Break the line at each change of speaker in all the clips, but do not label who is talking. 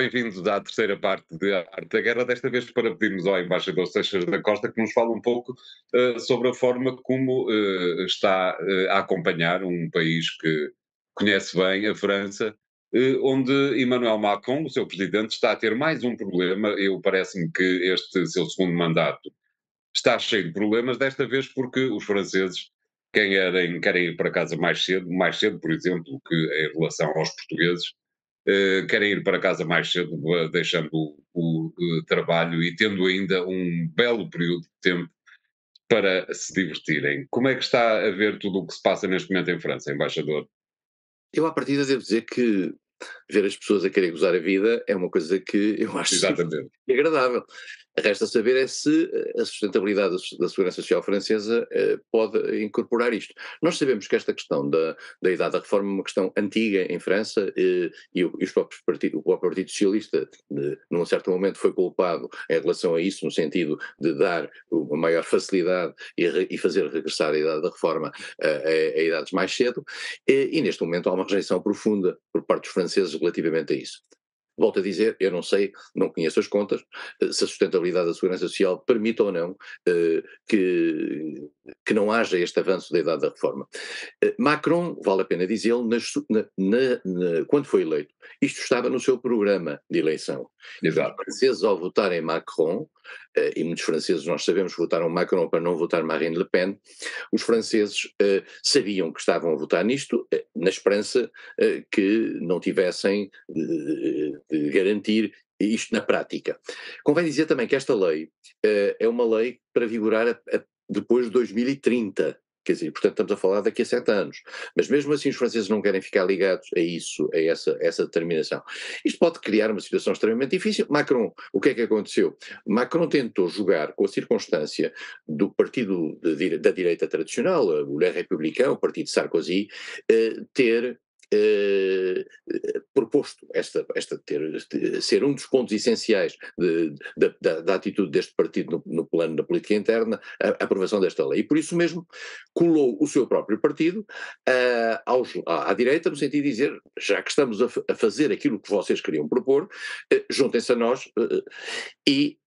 bem-vindos à terceira parte de Arte da Guerra, desta vez para pedirmos ao embaixador Seixas da Costa que nos fale um pouco sobre a forma como está a acompanhar um país que conhece bem, a França, onde Emmanuel Macron, o seu presidente, está a ter mais um problema. Parece-me que este seu segundo mandato está cheio de problemas, desta vez porque os franceses querem ir para casa mais cedo, por exemplo, que em relação aos portugueses, querem ir para casa mais cedo, deixando o trabalho e tendo ainda um belo período de tempo para se divertirem. Como é que está a ver tudo o que se passa neste momento em França, embaixador?
Eu, à partida, devo dizer que ver as pessoas a querer gozar a vida é uma coisa que eu acho simples
Exatamente.
e agradável. Resta saber é se a sustentabilidade da segurança social francesa pode incorporar isto. Nós sabemos que esta questão da idade da reforma é uma questão antiga em França, e os próprios o próprio Partido Socialista, num certo momento, foi culpado em relação a isso, no sentido de dar uma maior facilidade e fazer regressar a idade da reforma a idades mais cedo, e neste momento há uma rejeição profunda por parte dos franceses relativamente a isso. Volto a dizer, eu não sei, não conheço as contas, se a sustentabilidade da segurança social permite ou não que não haja este avanço da idade da reforma. Macron, vale a pena dizê-lo, quando foi eleito, isto estava no seu programa de eleição. Os
Exato.
franceses, ao votarem Macron, e muitos franceses nós sabemos votaram Macron para não votar Marine Le Pen, os franceses sabiam que estavam a votar nisto, na esperança que não tivessem de garantir isto na prática. Convém dizer também que esta lei é uma lei para vigorar depois de 2030. Quer dizer, portanto, estamos a falar daqui a 7 anos. Mas mesmo assim os franceses não querem ficar ligados a isso, a essa determinação. Isto pode criar uma situação extremamente difícil. Macron, o que é que aconteceu? Macron tentou jogar com a circunstância do partido da direita tradicional, o Les Républicains, o partido de Sarkozy, ter proposto ser um dos pontos essenciais da atitude deste partido no plano da política interna, a aprovação desta lei. E por isso mesmo colou o seu próprio partido à direita, no sentido de dizer, já que estamos a fazer aquilo que vocês queriam propor, juntem-se a nós, e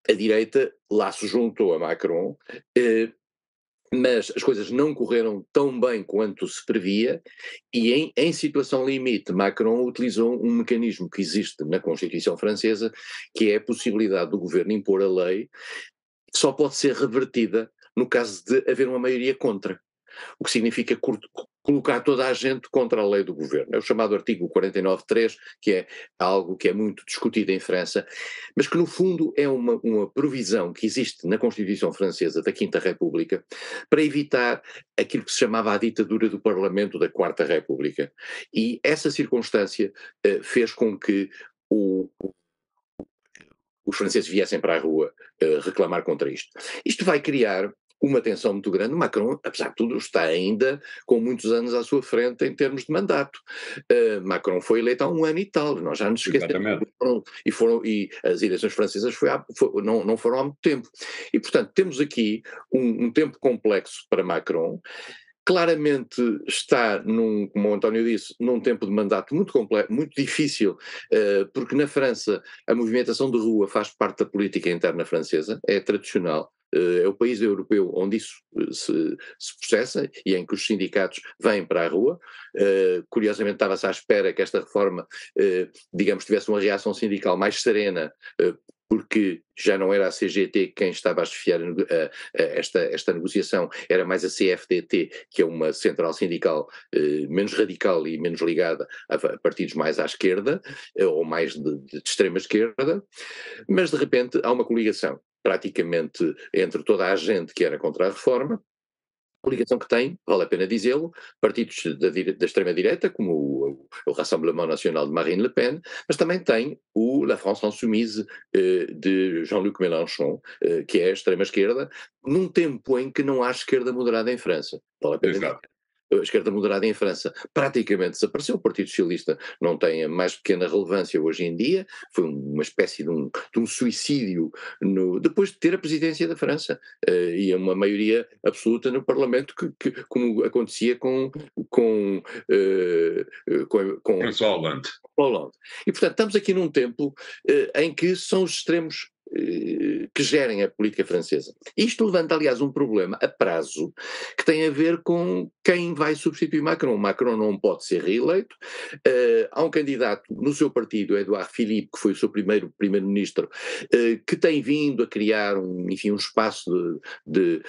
a direita lá se juntou a Macron, mas as coisas não correram tão bem quanto se previa, e em situação limite Macron utilizou um mecanismo que existe na Constituição francesa, que é a possibilidade do governo impor a lei, que só pode ser revertida no caso de haver uma maioria contra. O que significa colocar toda a gente contra a lei do governo. É o chamado artigo 49.3, que é algo que é muito discutido em França, mas que no fundo é uma provisão que existe na Constituição francesa da Quinta República para evitar aquilo que se chamava a ditadura do Parlamento da Quarta República. E essa circunstância fez com que os franceses viessem para a rua reclamar contra isto. Isto vai criar uma tensão muito grande. Macron, apesar de tudo, está ainda com muitos anos à sua frente em termos de mandato. Macron foi eleito há 1 ano e tal, nós já nos esquecemos.
Exatamente.
E as eleições francesas não foram há muito tempo. E, portanto, temos aqui um tempo complexo para Macron. Claramente está, como o António disse, num tempo de mandato muito complexo, muito difícil, porque na França a movimentação de rua faz parte da política interna francesa, é tradicional. É o país europeu onde isso se processa e em que os sindicatos vêm para a rua. Curiosamente estava-se à espera que esta reforma, digamos, tivesse uma reação sindical mais serena, porque já não era a CGT quem estava a chefiar esta negociação, era mais a CFDT, que é uma central sindical menos radical e menos ligada a partidos mais à esquerda, ou mais de extrema esquerda, mas de repente há uma coligação praticamente entre toda a gente que era contra a reforma, coligação que tem, vale a pena dizê-lo, partidos da extrema-direita, como o Rassemblement National de Marine Le Pen, mas também tem o La France Insoumise de Jean-Luc Mélenchon, que é a extrema-esquerda, num tempo em que não há esquerda moderada em França, vale a pena dizer.
Exato.
a esquerda moderada em França praticamente desapareceu. O Partido Socialista não tem a mais pequena relevância hoje em dia, foi uma espécie de um suicídio depois de ter a presidência da França e uma maioria absoluta no Parlamento, como acontecia com
François Hollande.
Hollande. E, portanto, estamos aqui num tempo em que são os extremos que gerem a política francesa. Isto levanta, aliás, um problema a prazo que tem a ver com quem vai substituir Macron. Macron não pode ser reeleito. Há um candidato no seu partido, Edouard Philippe, que foi o seu primeiro primeiro-ministro, que tem vindo a criar um espaço de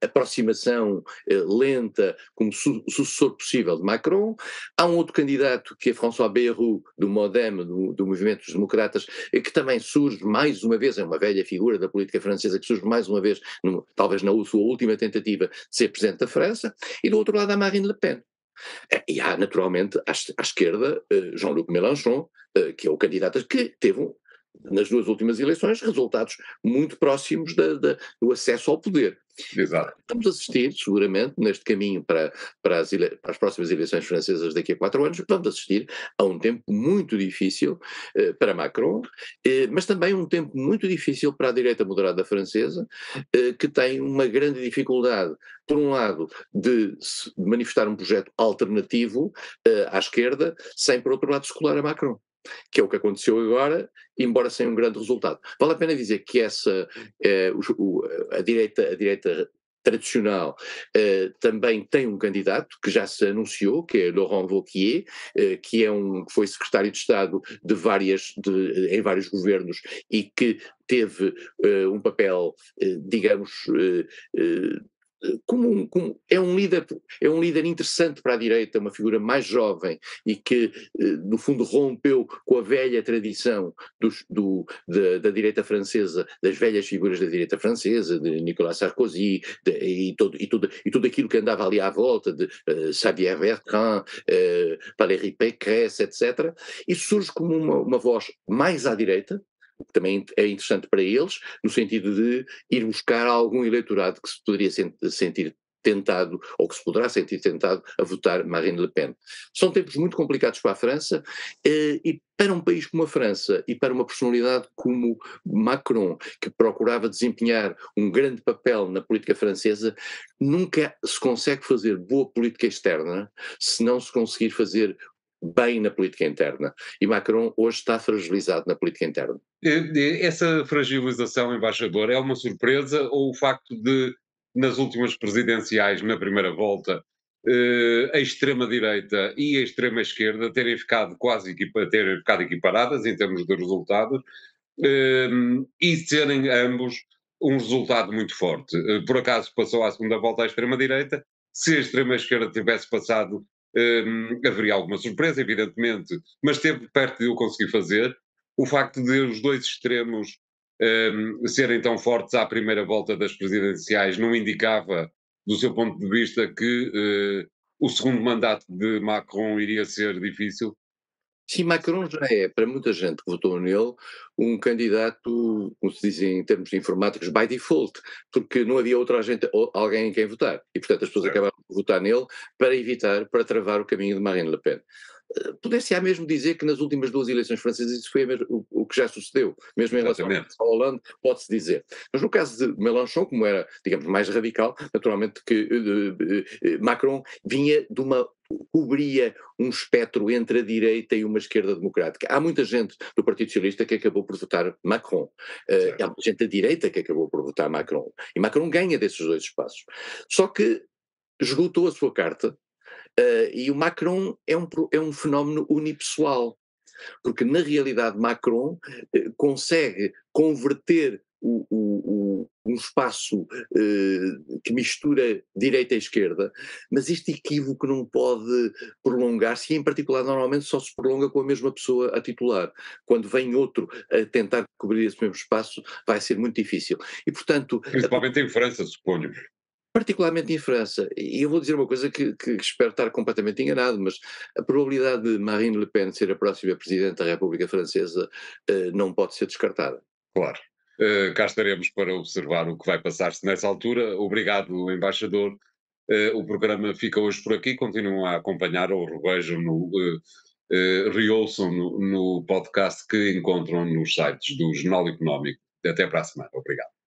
aproximação lenta como sucessor possível de Macron. Há um outro candidato que é François Bayrou, do MoDem, do Movimento dos Democratas, que também surge mais uma vez, é uma velha figura da política francesa, que surge mais uma vez, talvez na sua última tentativa de ser presidente da França, e do outro lado há Marine Le Pen. E há, naturalmente, à esquerda, Jean-Luc Mélenchon, que é o candidato que teve, nas duas últimas eleições, resultados muito próximos do acesso ao poder.
Exato.
Estamos a assistir, seguramente, neste caminho para as próximas eleições francesas daqui a 4 anos, vamos assistir a um tempo muito difícil para Macron, mas também um tempo muito difícil para a direita moderada francesa, que tem uma grande dificuldade, por um lado, de manifestar um projeto alternativo à esquerda, sem, por outro lado, descolar a Macron, que é o que aconteceu agora, embora sem um grande resultado. Vale a pena dizer que a direita tradicional também tem um candidato que já se anunciou, que é Laurent Wauquiez, que foi secretário de Estado em vários governos e que teve um papel, digamos, é um líder interessante para a direita, uma figura mais jovem e que, no fundo, rompeu com a velha tradição da direita francesa, das velhas figuras da direita francesa, de Nicolas Sarkozy, e tudo aquilo que andava ali à volta, de Xavier Bertrand, Valérie Pécresse, etc. E surge como uma voz mais à direita, que também é interessante para eles, no sentido de ir buscar algum eleitorado que se poderia sentir tentado, ou que se poderá sentir tentado a votar Marine Le Pen. São tempos muito complicados para a França, e para um país como a França, e para uma personalidade como Macron, que procurava desempenhar um grande papel na política francesa, nunca se consegue fazer boa política externa se não se conseguir fazer bem na política interna. E Macron hoje está fragilizado na política interna.
Essa fragilização, embaixador, é uma surpresa ou o facto de, nas últimas presidenciais, na primeira volta, a extrema-direita e a extrema-esquerda terem ficado terem ficado equiparadas em termos de resultados, e serem ambos um resultado muito forte? Por acaso passou à segunda volta à extrema-direita, se a extrema-esquerda tivesse passado, haveria alguma surpresa, evidentemente, mas esteve perto de o conseguir fazer. O facto de os dois extremos serem tão fortes à primeira volta das presidenciais não indicava, do seu ponto de vista, que o segundo mandato de Macron iria ser difícil?
Sim, Macron já é, para muita gente que votou nele, um candidato, como se diz em termos informáticos, by default, porque não havia alguém em quem votar. E, portanto, as pessoas
Certo.
acabaram por votar nele para travar o caminho de Marine Le Pen. Poder-se-á mesmo dizer que nas últimas duas eleições francesas isso foi o que já sucedeu, mesmo em relação
Exatamente.
ao Hollande, pode-se dizer. Mas no caso de Mélenchon, como era, digamos, mais radical, naturalmente que Macron cobria um espectro entre a direita e uma esquerda democrática. Há muita gente do Partido Socialista que acabou por votar Macron. Há muita gente da direita que acabou por votar Macron. E Macron ganha desses dois espaços. Só que esgotou a sua carta. E o Macron é um fenómeno unipessoal, porque na realidade Macron consegue converter um espaço que mistura direita e esquerda, mas este equívoco não pode prolongar-se, e em particular normalmente só se prolonga com a mesma pessoa a titular. Quando vem outro a tentar cobrir esse mesmo espaço, vai ser muito difícil. E, portanto,
Principalmente em França, suponho.
particularmente em França, e eu vou dizer uma coisa que espero estar completamente enganado, mas a probabilidade de Marine Le Pen ser a próxima Presidente da República Francesa não pode ser descartada.
Claro. Cá estaremos para observar o que vai passar-se nessa altura. Obrigado, embaixador. O programa fica hoje por aqui, continuam a acompanhar ou revejam reouçam no podcast que encontram nos sites do Jornal Económico. Até para a semana. Obrigado.